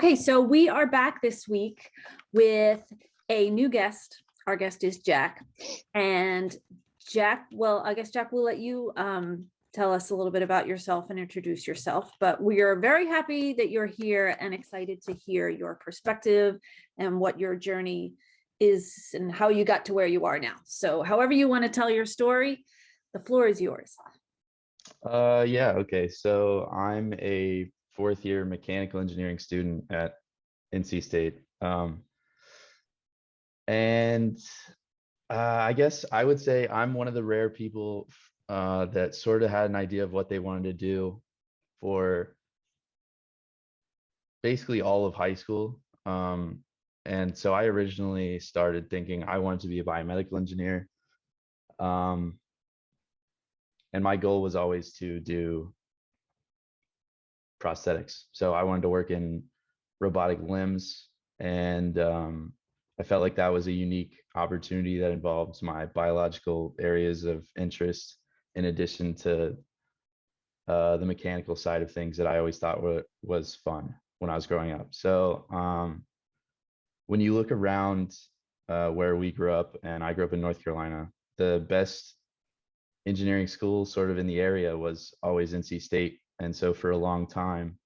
Okay, so we are back this week with a new guest. Our guest is Jack. And Jack, well, I guess Jack will let you tell us a little bit about yourself and introduce yourself. But we are very happy that you're here and excited to hear your perspective and what your journey is and how you got to where you are now. So however you want to tell your story, the floor is yours. Yeah, okay. So I'm a fourth year mechanical engineering student at NC State. And I guess I would say I'm one of the rare people that sort of had an idea of what they wanted to do for basically all of high school. And so I originally started thinking I wanted to be a biomedical engineer. And my goal was always to do prosthetics. So I wanted to work in robotic limbs, and I felt like that was a unique opportunity that involved my biological areas of interest, in addition to the mechanical side of things that I always thought was fun when I was growing up. So when you look around where we grew up, and I grew up in North Carolina, the best engineering school sort of in the area was always NC State. And so for a long time,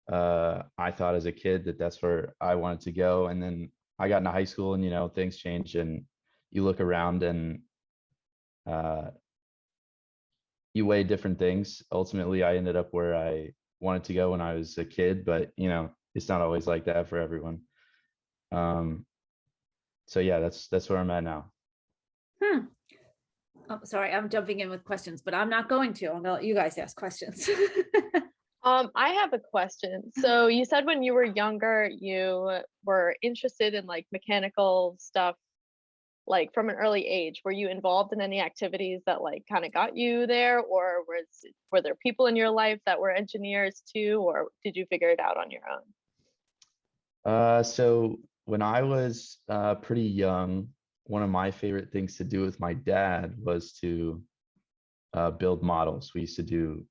I thought as a kid that that's where I wanted to go. And then I got into high school, and things change, and you look around and you weigh different things. Ultimately, I ended up where I wanted to go when I was a kid, but it's not always like that for everyone. So yeah, that's where I'm at now. Oh, sorry, I'm jumping in with questions, but I'm not going to. I'm gonna let you guys ask questions. I have a question. So you said when you were younger, you were interested in like mechanical stuff, like from an early age. Were you involved in any activities that like kind of got you there, or were there people in your life that were engineers too, or did you figure it out on your own? So when I was pretty young, one of my favorite things to do with my dad was to build models. We used to do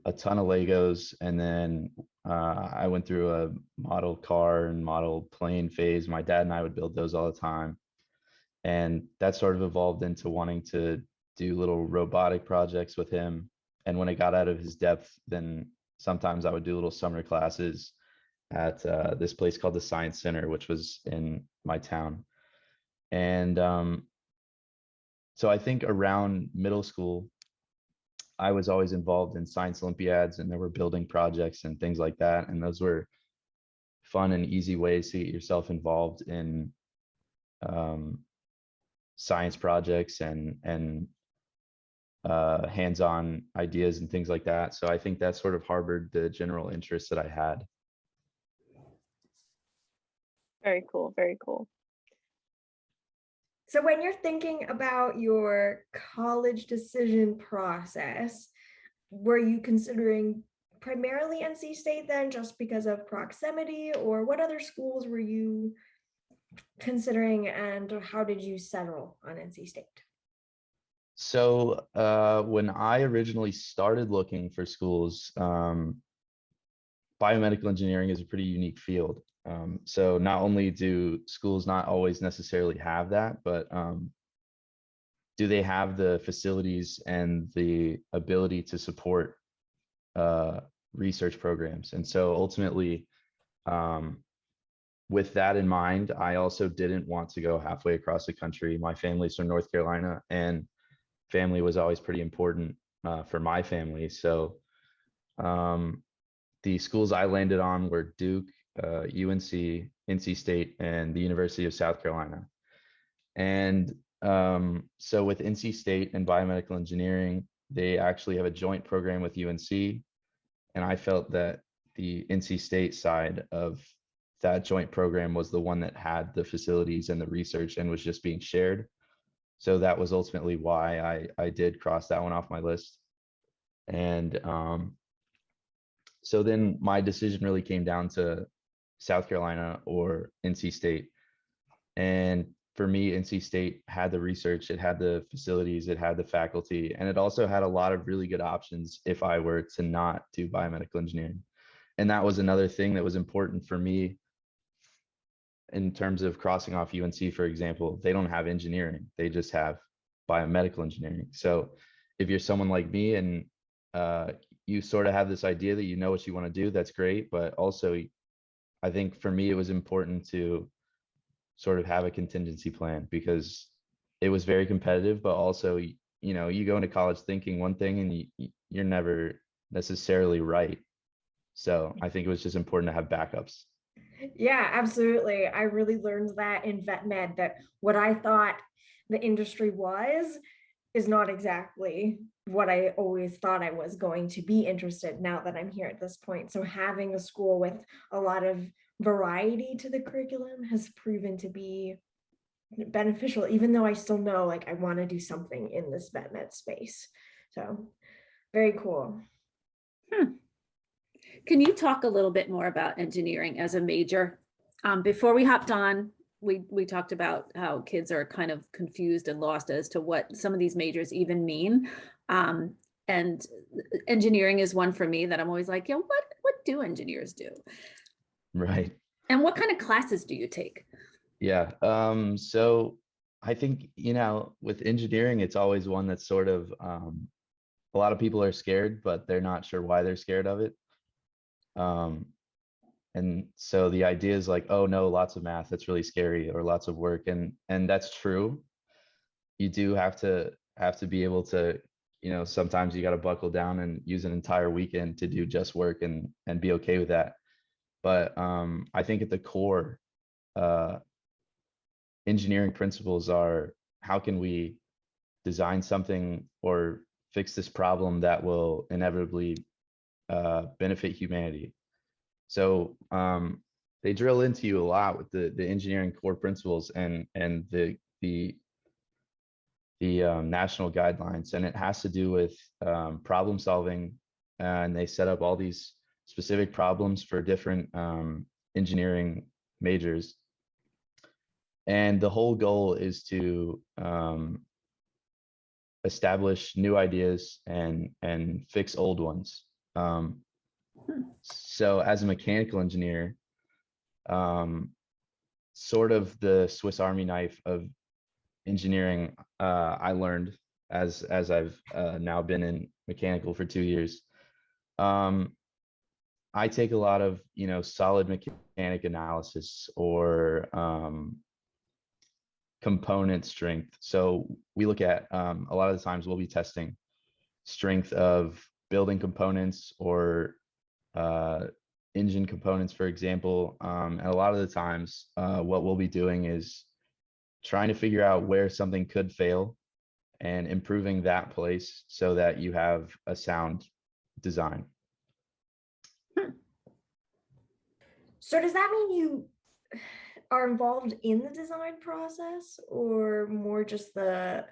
a ton of Legos, and then I went through a model car and model plane phase. My dad and I would build those all the time, and that sort of evolved into wanting to do little robotic projects with him. And when it got out of his depth, then sometimes I would do little summer classes at this place called the Science Center, which was in my town. And so I think around middle school, I was always involved in science Olympiads, and there were building projects and things like that. And those were fun and easy ways to get yourself involved in science projects and hands-on ideas and things like that. So I think that sort of harbored the general interest that I had. Very cool, very cool. So when you're thinking about your college decision process, were you considering primarily NC State then, just because of proximity, or what other schools were you considering, and how did you settle on NC State? So when I originally started looking for schools, biomedical engineering is a pretty unique field. So not only do schools not always necessarily have that, but do they have the facilities and the ability to support research programs? And so ultimately, with that in mind, I also didn't want to go halfway across the country. My family's from North Carolina, and family was always pretty important for my family. So the schools I landed on were Duke, UNC, NC State, and the University of South Carolina. And so with NC State and biomedical engineering, they actually have a joint program with UNC. And I felt that the NC State side of that joint program was the one that had the facilities and the research and was just being shared. So that was ultimately why I did cross that one off my list. And so then my decision really came down to South Carolina or NC State. And for me, NC State had the research, it had the facilities, it had the faculty, and it also had a lot of really good options if I were to not do biomedical engineering. And that was another thing that was important for me in terms of crossing off UNC, for example. They don't have engineering, they just have biomedical engineering. So if you're someone like me and you sort of have this idea that you know what you want to do, that's great. But also, I think for me, it was important to sort of have a contingency plan, because it was very competitive, but also, you know, you go into college thinking one thing and you're never necessarily right. So I think it was just important to have backups. Yeah, absolutely. I really learned that in vet med, that what I thought the industry was is not exactly what I always thought I was going to be interested now that I'm here at this point. So having a school with a lot of variety to the curriculum has proven to be beneficial, even though I still know like I want to do something in this vet med space. So very cool. Can you talk a little bit more about engineering as a major? Before we hopped on, we talked about how kids are kind of confused and lost as to what some of these majors even mean. And engineering is one for me that I'm always like, yeah, what do engineers do? Right. And what kind of classes do you take? Yeah. So I think, you know, with engineering, it's always one that's sort of, a lot of people are scared, but they're not sure why they're scared of it. And so the idea is like, oh no, lots of math, that's really scary, or lots of work. And that's true. You do have to be able to, you know, sometimes you got to buckle down and use an entire weekend to do just work and be okay with that. But I think at the core, engineering principles are, how can we design something or fix this problem that will inevitably benefit humanity. So they drill into you a lot with the engineering core principles and the national guidelines, and it has to do with problem solving. And they set up all these specific problems for different engineering majors. And the whole goal is to establish new ideas and fix old ones. So as a mechanical engineer, sort of the Swiss Army knife of engineering, I learned as I've now been in mechanical for 2 years. I take a lot of, you know, solid mechanic analysis or component strength. So we look at a lot of the times we'll be testing strength of building components or engine components, for example. And a lot of the times what we'll be doing is trying to figure out where something could fail and improving that place so that you have a sound design. So does that mean you are involved in the design process, or more just the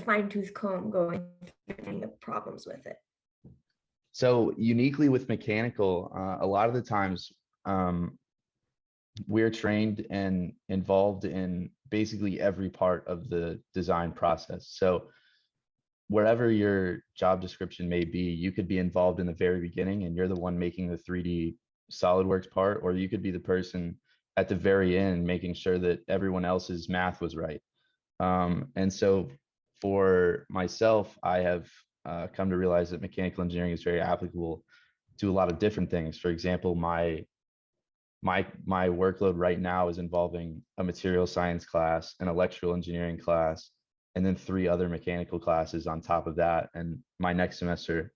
fine tooth comb going through the problems with it? So uniquely with mechanical, a lot of the times we're trained and involved in basically every part of the design process. So wherever your job description may be, you could be involved in the very beginning and you're the one making the 3D SolidWorks part, or you could be the person at the very end making sure that everyone else's math was right. And so for myself, I have come to realize that mechanical engineering is very applicable to a lot of different things. For example, my workload right now is involving a material science class, an electrical engineering class, and then 3 other mechanical classes on top of that. And my next semester,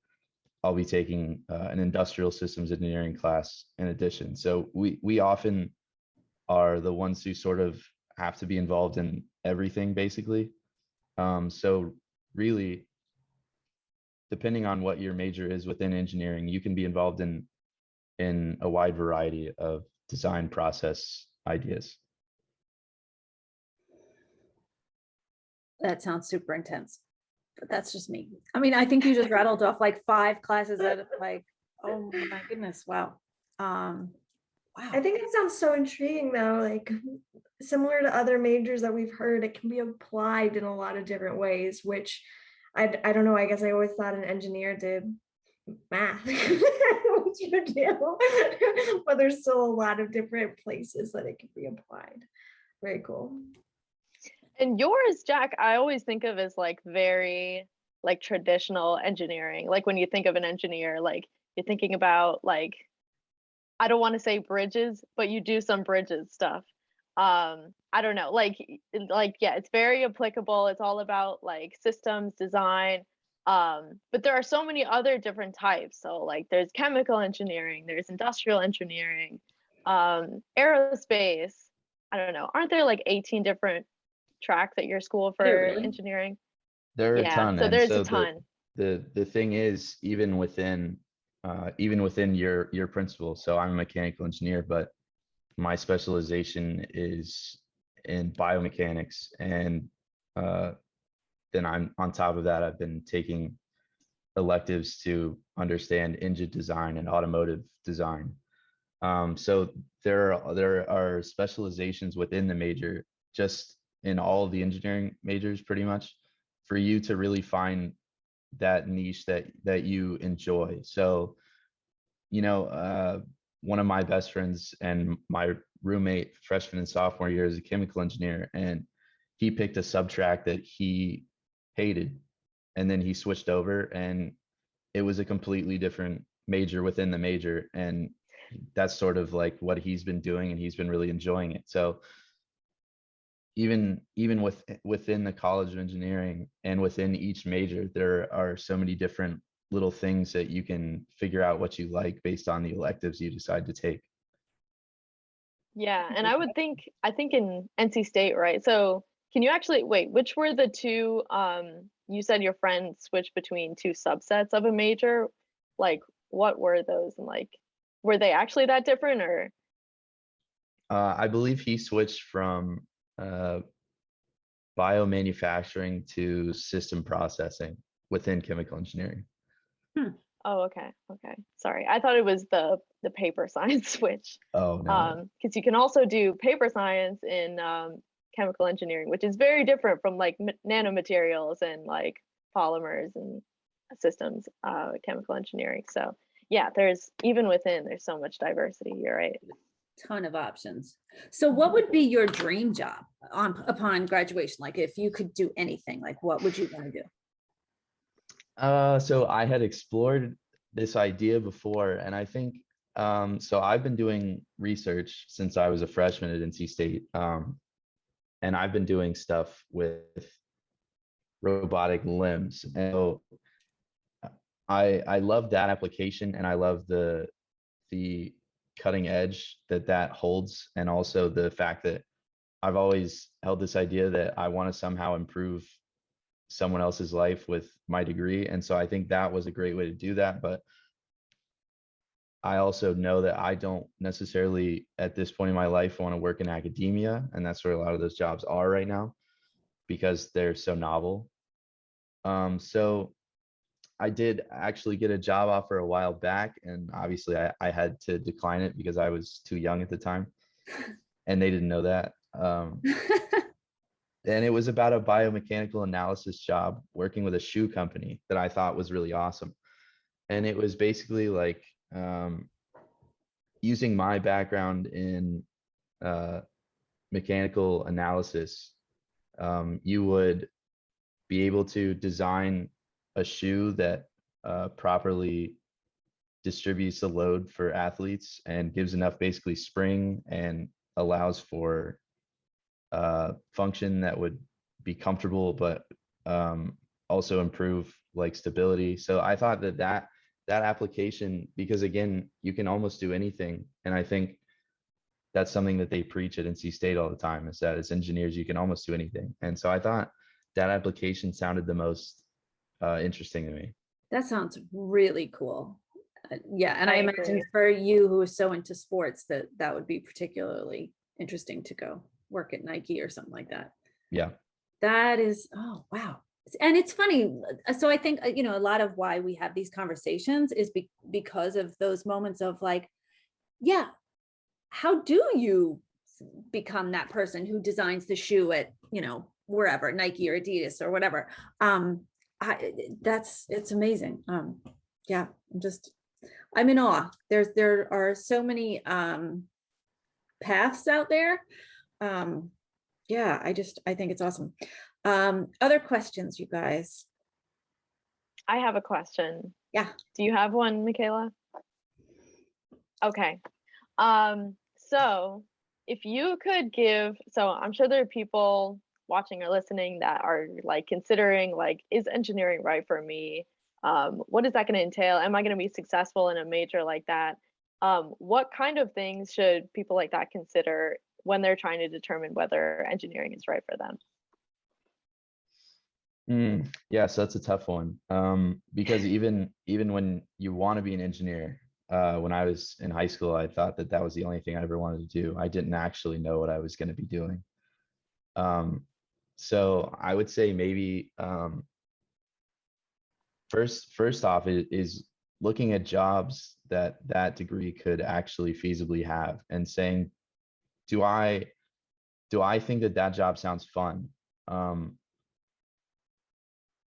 I'll be taking an industrial systems engineering class in addition. So we often are the ones who sort of have to be involved in everything, basically. So really, depending on what your major is within engineering, you can be involved in a wide variety of design process ideas. That sounds super intense, but that's just me. I mean, I think you just rattled off like 5 classes that like, oh my goodness, wow. Wow. I think it sounds so intriguing though, like similar to other majors that we've heard, it can be applied in a lot of different ways, which I don't know, I guess I always thought an engineer did math. what you do, but there's still a lot of different places that it can be applied. Very cool. And yours, Jack, I always think of as like very like traditional engineering. Like when you think of an engineer, like you're thinking about like, I don't want to say bridges, but you do some bridges stuff. I don't know, like yeah, it's very applicable. It's all about like systems design. But there are so many other different types. So like there's chemical engineering, there's industrial engineering, aerospace. I don't know. Aren't there like 18 different tracks at your school for really? engineering? There are a Yeah, ton. so And there's so a ton. the thing is, even within your principal, so I'm a mechanical engineer, but my specialization is in biomechanics. And then I'm on top of that, I've been taking electives to understand engine design and automotive design. So there are specializations within the major, just in all of the engineering majors, pretty much, for you to really find that niche that you enjoy. So, one of my best friends and my roommate freshman and sophomore year is a chemical engineer, and he picked a subtrack that he hated, and then he switched over, and it was a completely different major within the major. And that's sort of like what he's been doing, and he's been really enjoying it. So even within the College of Engineering and within each major, there are so many different little things that you can figure out what you like based on the electives you decide to take. Yeah, and I think in NC State, right? So can you actually wait, which were the two you said your friend switched between two subsets of a major? Like what were those, and like were they actually that different, or I believe he switched from biomanufacturing to system processing within chemical engineering. oh, okay. Sorry. I thought it was the paper science switch. Oh, no. Because you can also do paper science in chemical engineering, which is very different from like nanomaterials and like polymers and systems chemical engineering. So yeah, there's so much diversity. You're right. Ton of options. So what would be your dream job upon graduation? Like if you could do anything, like what would you want to do? So I had explored this idea before, and I think so I've been doing research since I was a freshman at NC State, and I've been doing stuff with robotic limbs. And so I love that application, and I love the cutting edge that holds, and also the fact that I've always held this idea that I want to somehow improve someone else's life with my degree. And so I think that was a great way to do that. But I also know that I don't necessarily at this point in my life want to work in academia. And that's where a lot of those jobs are right now, because they're so novel. So I did actually get a job offer a while back, and obviously I had to decline it because I was too young at the time, and they didn't know that. And it was about a biomechanical analysis job working with a shoe company that I thought was really awesome. And it was basically like using my background in mechanical analysis, you would be able to design a shoe that properly distributes the load for athletes and gives enough basically spring and allows for function that would be comfortable, but also improve like stability. So I thought that application, because again, you can almost do anything. And I think that's something that they preach at NC State all the time, is that as engineers, you can almost do anything. And so I thought that application sounded the most interesting to me. That sounds really cool. Yeah, and I imagine agree. for you who is so into sports that would be particularly interesting to go work at Nike or something like that. Yeah. That is, oh, wow. And it's funny. So I think, a lot of why we have these conversations is because of those moments of like, yeah, how do you become that person who designs the shoe at, wherever, Nike or Adidas or whatever. It's amazing. Yeah, I'm just I'm in awe. There are so many paths out there. Yeah, I think it's awesome. Other questions, you guys? I have a question. Yeah. Do you have one, Mikaela? Okay. So if you could give, so I'm sure there are people watching or listening that are like considering like, is engineering right for me? What is that going to entail? Am I going to be successful in a major like that? What kind of things should people like that consider when they're trying to determine whether engineering is right for them? Yeah, so that's a tough one. Because even when you want to be an engineer, when I was in high school, I thought that that was the only thing I ever wanted to do. I didn't actually know what I was going to be doing. So I would say maybe first off is looking at jobs that that degree could actually feasibly have, and saying, do I think that that job sounds fun?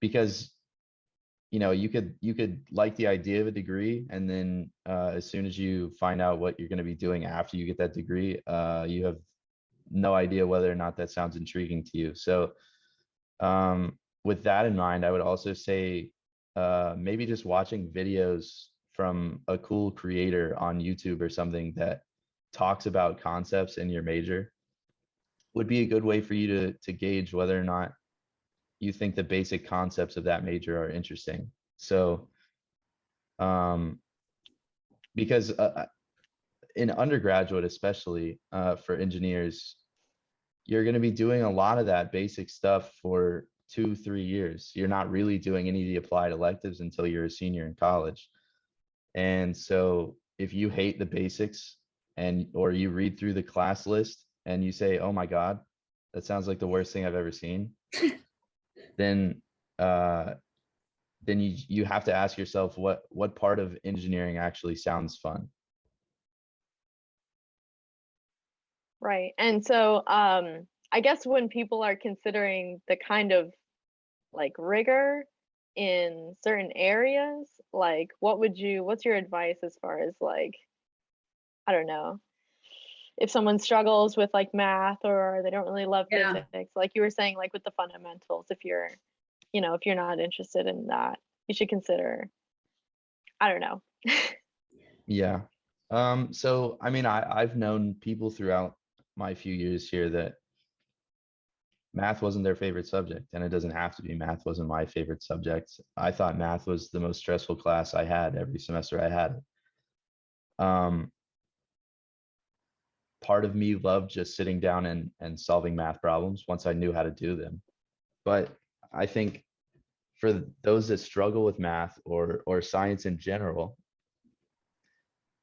Because you could like the idea of a degree, and then as soon as you find out what you're going to be doing after you get that degree, you have no idea whether or not that sounds intriguing to you. So with that in mind, I would also say maybe just watching videos from a cool creator on YouTube or something that talks about concepts in your major would be a good way for you to gauge whether or not you think the basic concepts of that major are interesting. So because in undergraduate, especially for engineers, you're going to be doing a lot of that basic stuff for 2-3 years. You're not really doing any of the applied electives until you're a senior in college. And so if you hate the basics, or you read through the class list and you say, oh my God, that sounds like the worst thing I've ever seen, then you have to ask yourself what part of engineering actually sounds fun. Right. And so I guess when people are considering the kind of like rigor in certain areas, like what's your advice as far as like, I don't know, if someone struggles with like math or they don't really love Yeah. physics, like you were saying, like with the fundamentals, if you're not interested in that, you should consider, I don't know. Yeah. So I mean, I've known people throughout my few years here that math wasn't their favorite subject, and it doesn't have to be. Math wasn't my favorite subject. I thought math was the most stressful class I had every semester I had it. Part of me loved just sitting down and solving math problems once I knew how to do them. But I think for those that struggle with math or science in general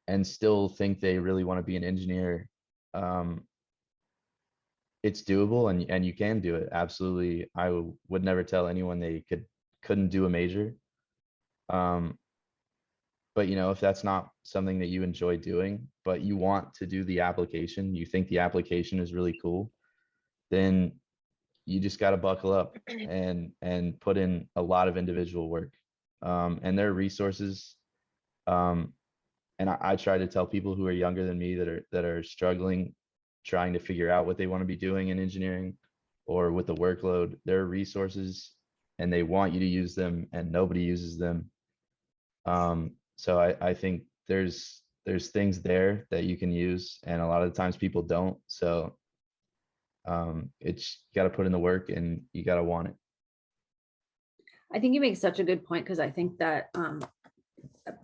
and still think they really want to be an engineer, it's doable, and you can do it. Absolutely. I would never tell anyone they couldn't do a major. But if that's not something that you enjoy doing, but you want to do the application, you think the application is really cool, then you just got to buckle up and put in a lot of individual work. And there are resources. And I try to tell people who are younger than me that are struggling, trying to figure out what they want to be doing in engineering or with the workload. There are resources, and they want you to use them, and nobody uses them. So I think there's things there that you can use, and a lot of the times people don't. So it's, you got to put in the work, and you got to want it. I think you make such a good point, because I think that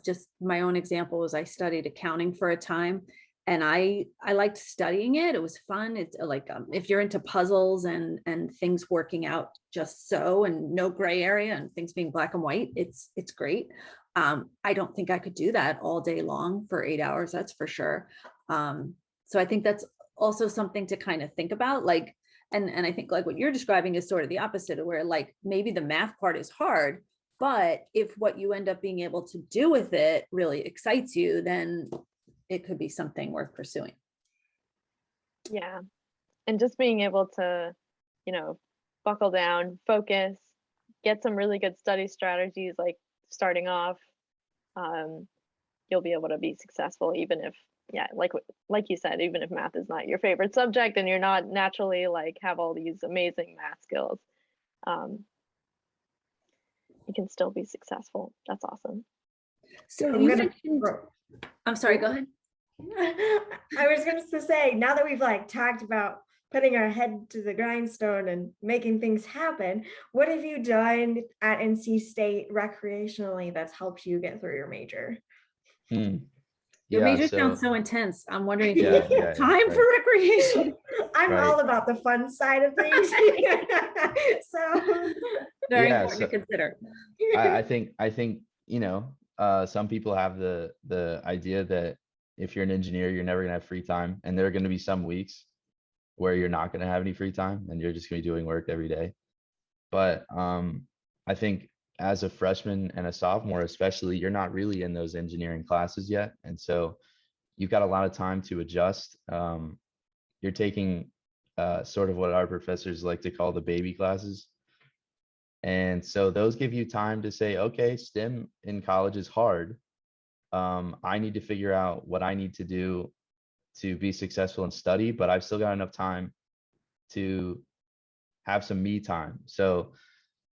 just my own example was I studied accounting for a time, and I liked studying it. It was fun. It's like if you're into puzzles and things working out just so, and no gray area and things being black and white, it's great. I don't think I could do that all day long for 8 hours, that's for sure. So I think that's also something to kind of think about, like, and I think like what you're describing is sort of the opposite, of where like maybe the math part is hard, but if what you end up being able to do with it really excites you, then it could be something worth pursuing. Yeah. And just being able to, buckle down, focus, get some really good study strategies, like starting off, you'll be able to be successful, even if, yeah, like you said, even if math is not your favorite subject and you're not naturally like have all these amazing math skills, you can still be successful. That's awesome. So I'm you gonna mentioned, throw- I'm sorry, go ahead. I was going to say, now that we've like talked about putting our head to the grindstone and making things happen, what have you done at NC State recreationally that's helped you get through your major? Hmm. Your Yeah, major so sounds so intense. I'm wondering if you Yeah, have yeah, time right. for recreation. I'm Right. all about the fun side of things. So Very Yeah, important to consider. I think, you know, some people have the idea that if you're an engineer, you're never gonna have free time, and there are gonna be some weeks where you're not gonna have any free time and you're just gonna be doing work every day. But I think as a freshman and a sophomore, especially, you're not really in those engineering classes yet, and so you've got a lot of time to adjust. You're taking sort of what our professors like to call the baby classes. And so those give you time to say, okay, STEM in college is hard. I need to figure out what I need to do to be successful in study, but I've still got enough time to have some me time. So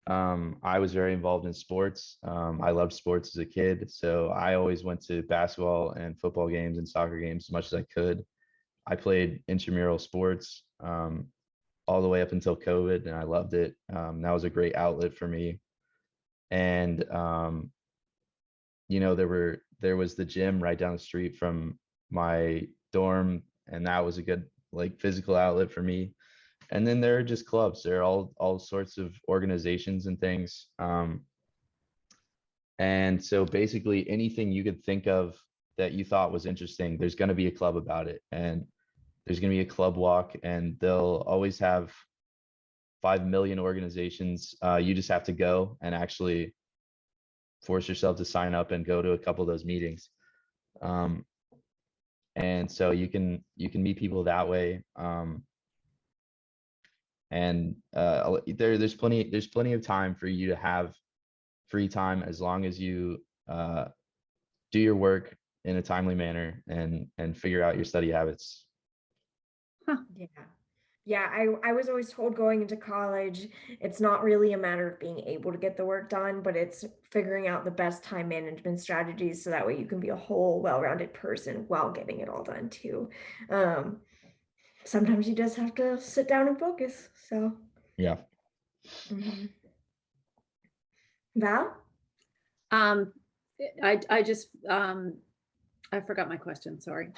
I was very involved in sports. I loved sports as a kid. So I always went to basketball and football games and soccer games as much as I could. I played intramural sports all the way up until COVID, and I loved it. That was a great outlet for me. And you know, there was the gym right down the street from my dorm, and that was a good like physical outlet for me. And then there are just clubs. There are all sorts of organizations and things. And so basically anything you could think of that you thought was interesting, there's going to be a club about it, and there's going to be a club walk, and they'll always have 5 million organizations. You just have to go and actually force yourself to sign up and go to a couple of those meetings. And so you can meet people that way. And there's plenty of time for you to have free time as long as you do your work in a timely manner and figure out your study habits. Yeah, I was always told going into college, it's not really a matter of being able to get the work done, but it's figuring out the best time management strategies so that way you can be a whole well-rounded person while getting it all done too. Sometimes you just have to sit down and focus. So Yeah. Val? I just I forgot my question, sorry.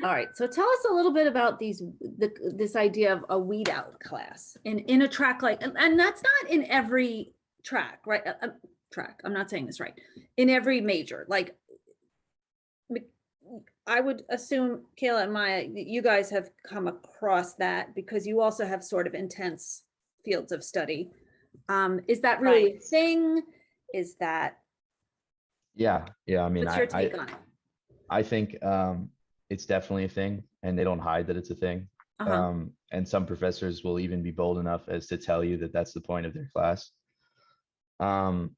All right, so tell us a little bit about this idea of a weed out class in a track like, and that's not in every track, right? Track, I'm not saying this right. In every major, like I would assume, Kayla and Maya, you guys have come across that because you also have sort of intense fields of study. Is that really a thing? Is that? Yeah. I mean, what's your take on it? I think it's definitely a thing, and they don't hide that it's a thing. And some professors will even be bold enough as to tell you that that's the point of their class. And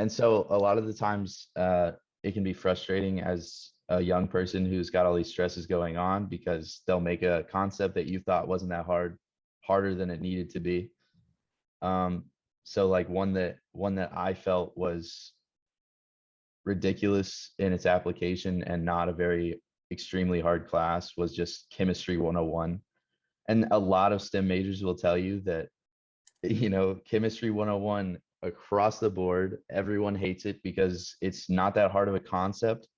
so a lot of the times it can be frustrating as a young person who's got all these stresses going on, because they'll make a concept that you thought wasn't that hard harder than it needed to be. So like one that I felt was ridiculous in its application and not a very extremely hard class was just chemistry 101. And a lot of STEM majors will tell you that, you know, chemistry 101 across the board, everyone hates it because it's not that hard of a concept,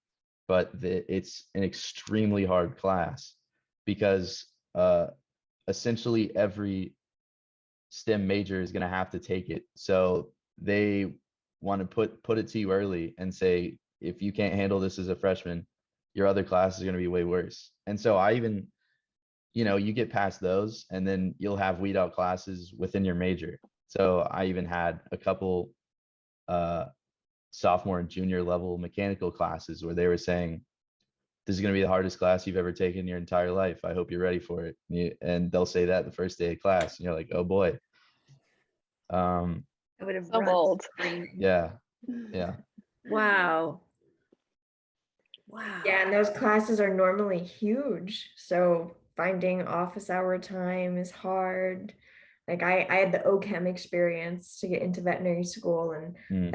but it's an extremely hard class because essentially every STEM major is going to have to take it. So they want to put it to you early and say, if you can't handle this as a freshman, your other class is going to be way worse. And so I even, you know, you get past those and then you'll have weed out classes within your major. So I even had a couple sophomore and junior level mechanical classes where they were saying, this is going to be the hardest class you've ever taken in your entire life. I hope you're ready for it. And they'll say that the first day of class, and you're like, oh boy. I would have So bold. Yeah. Wow. Wow. Yeah, and those classes are normally huge, so finding office hour time is hard. Like I had the OChem experience to get into veterinary school, and Mm,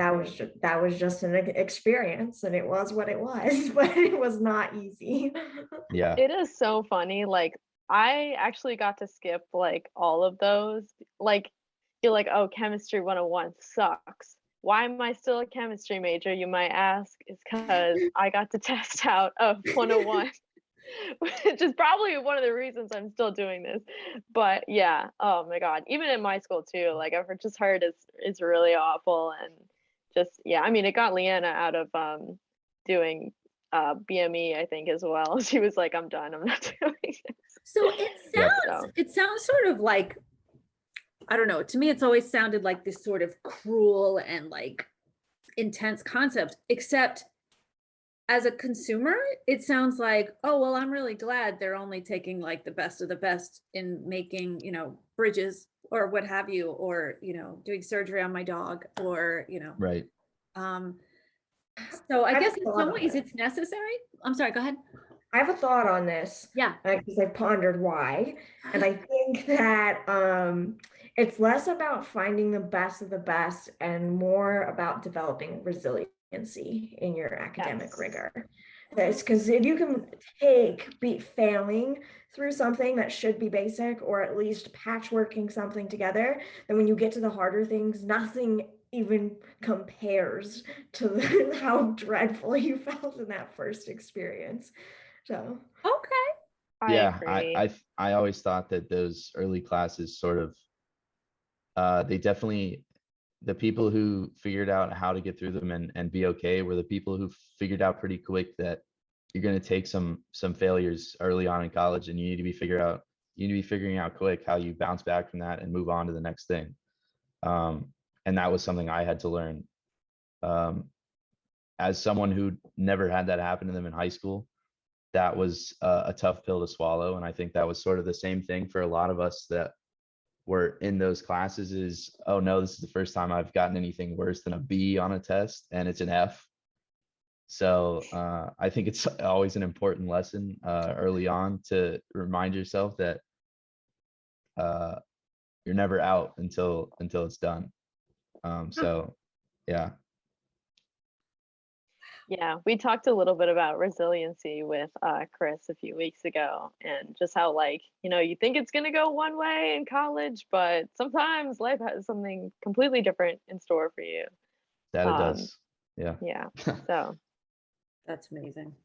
that was just an experience, and it was what it was, but it was not easy. yeah. It is so funny. Like, I actually got to skip like all of those. Like, you're like, oh, chemistry 101 sucks. Why am I still a chemistry major, you might ask? It's because I got to test out of 101, which is probably one of the reasons I'm still doing this. But yeah, oh my God. Even in my school too, like I've just heard it's really awful. And just yeah, I mean it got Leanna out of doing BME, I think, as well. She was like, I'm done, I'm not doing this. So Yep. it sounds sort of like, I don't know, to me it's always sounded like this sort of cruel and like intense concept, except as a consumer, it sounds like, oh, well, I'm really glad they're only taking like the best of the best in making, bridges or what have you, or, doing surgery on my dog, or, Right. um, so I I've guess in thought some on ways this. it's necessary. I'm sorry, go ahead. I have a thought on this Yeah. because I've pondered why. And I think that it's less about finding the best of the best and more about developing resiliency in your academic Yes. rigor. Because if you can beat failing through something that should be basic, or at least patchworking something together, then when you get to the harder things, nothing even compares to how dreadful you felt in that first experience. So Okay. I Yeah. agree. I always thought that those early classes sort of, they definitely, the people who figured out how to get through them and be okay were the people who figured out pretty quick that you're going to take some failures early on in college, and you need to be figuring out quick how you bounce back from that and move on to the next thing. And that was something I had to learn. As someone who never had that happen to them in high school, that was a tough pill to swallow. And I think that was sort of the same thing for a lot of us that were in those classes is, oh no, this is the first time I've gotten anything worse than a B on a test, and it's an F. So I think it's always an important lesson early on to remind yourself that you're never out until it's done. So yeah. Yeah, we talked a little bit about resiliency with Chris a few weeks ago, and just how, like, you think it's going to go one way in college, but sometimes life has something completely different in store for you. That it Um, does. Yeah. yeah, so That's amazing.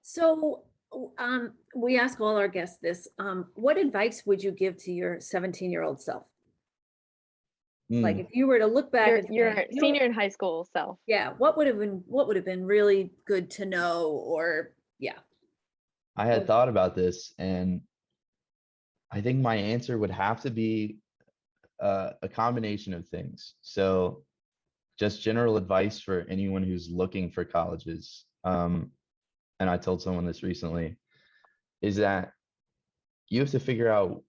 So, we ask all our guests this. What advice would you give to your 17-year-old self? Like, Mm, if you were to look back and your say, senior in high school self. yeah, what would have been really good to know, or yeah. I had thought about this, and I think my answer would have to be a combination of things. So just general advice for anyone who's looking for colleges. And I told someone this recently, is that you have to figure out,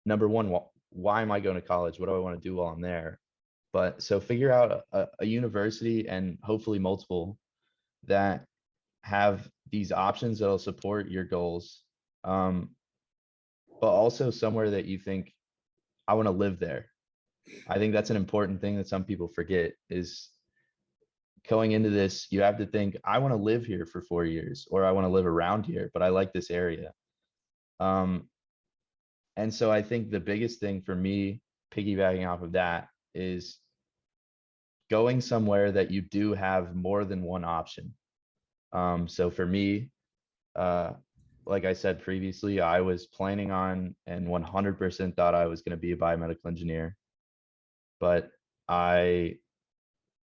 number one, why am I going to college? What do I want to do while I'm there? But so figure out a university, and hopefully multiple, that have these options that'll support your goals. But also somewhere that you think, I want to live there. I think that's an important thing that some people forget is going into this, you have to think, I want to live here for 4 years, or I want to live around here, but I like this area. And so I think the biggest thing for me, piggybacking off of that, is going somewhere that you do have more than one option. So for me, like I said previously, I was planning on and 100% thought I was going to be a biomedical engineer, but I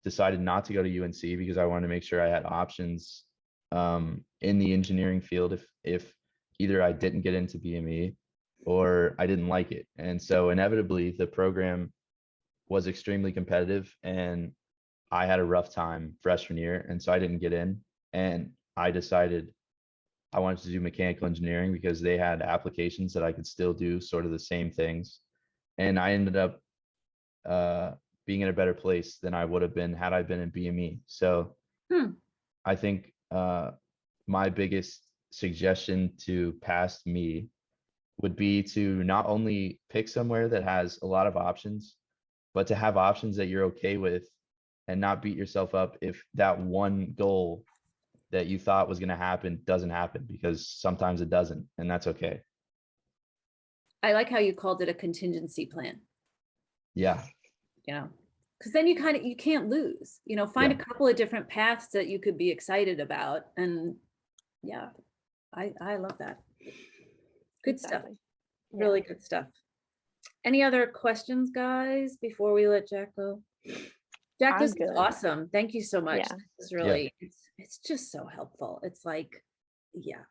decided not to go to UNC because I wanted to make sure I had options in the engineering field if either I didn't get into BME or I didn't like it. And so inevitably the program was extremely competitive, and I had a rough time freshman year, and so I didn't get in. And I decided I wanted to do mechanical engineering because they had applications that I could still do sort of the same things. And I ended up being in a better place than I would have been had I been in BME. So I think my biggest suggestion to past me would be to not only pick somewhere that has a lot of options, but to have options that you're okay with and not beat yourself up if that one goal that you thought was going to happen doesn't happen, because sometimes it doesn't, and that's okay. I like how you called it a contingency plan, Yeah. you know, because then you can't lose, find a Yeah. couple of different paths that you could be excited about. And yeah, I love that. Good stuff. Exactly. Really good stuff. Any other questions, guys, before we let Jack go? Jack, I'm this is good. awesome. Thank you so much. Yeah. This is really, it's just so helpful. It's like, yeah,